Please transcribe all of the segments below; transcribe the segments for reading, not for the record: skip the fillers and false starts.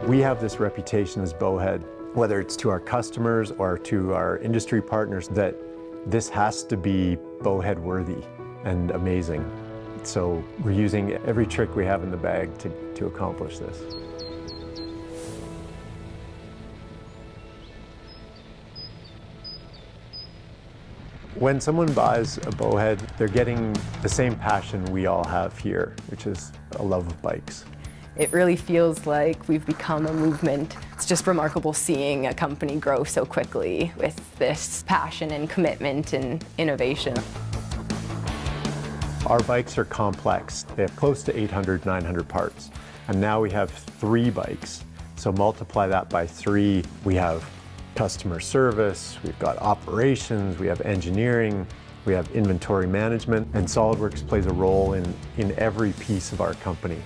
We have this reputation as Bowhead, whether it's to our customers or to our industry partners, that this has to be Bowhead worthy and amazing. So we're using every trick we have in the bag to accomplish this. When someone buys a Bowhead, they're getting the same passion we all have here, which is a love of bikes. It really feels like we've become a movement. It's just remarkable seeing a company grow so quickly with this passion and commitment and innovation. Our bikes are complex. They have close to 800, 900 parts. And now we have 3 bikes. So multiply that by 3, we have customer service, we've got operations, we have engineering, we have inventory management, and SOLIDWORKS plays a role in every piece of our company.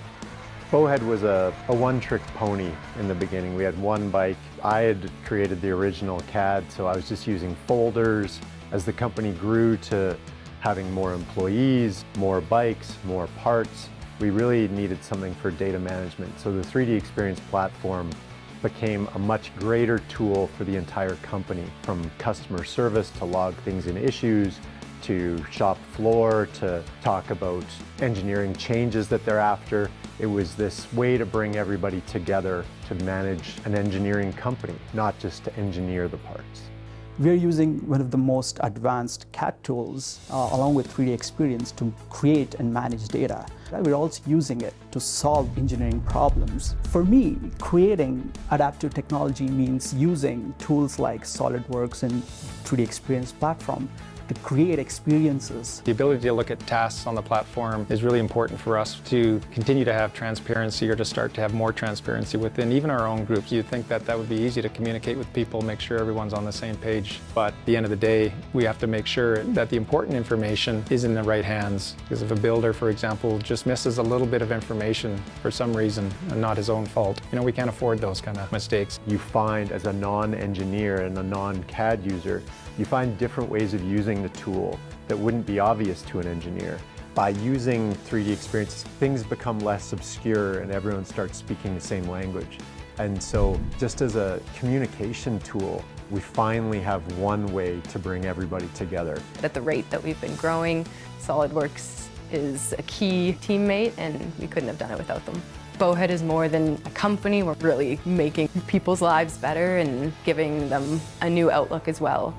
Bowhead was a one-trick pony in the beginning. We had one bike. I had created the original CAD, so I was just using folders. As the company grew to having more employees, more bikes, more parts, we really needed something for data management. So the 3DEXPERIENCE platform became a much greater tool for the entire company, from customer service to log things in issues, to shop floor, to talk about engineering changes that they're after. It was this way to bring everybody together to manage an engineering company, not just to engineer the parts. We're using one of the most advanced CAD tools along with 3DEXPERIENCE to create and manage data. We're also using it to solve engineering problems. For me, creating adaptive technology means using tools like SOLIDWORKS and 3DEXPERIENCE platform to create experiences. The ability to look at tasks on the platform is really important for us to continue to have transparency, or to start to have more transparency within even our own groups. You'd think that that would be easy to communicate with people, make sure everyone's on the same page. But at the end of the day, we have to make sure that the important information is in the right hands. Because if a builder, for example, just misses a little bit of information for some reason and not his own fault, we can't afford those kind of mistakes. You find, as a non-engineer and a non-CAD user, you find different ways of using the tool that wouldn't be obvious to an engineer. By using 3DEXPERIENCE, things become less obscure and everyone starts speaking the same language. And so just as a communication tool, we finally have one way to bring everybody together. At the rate that we've been growing, SOLIDWORKS is a key teammate, and we couldn't have done it without them. Bowhead is more than a company. We're really making people's lives better and giving them a new outlook as well.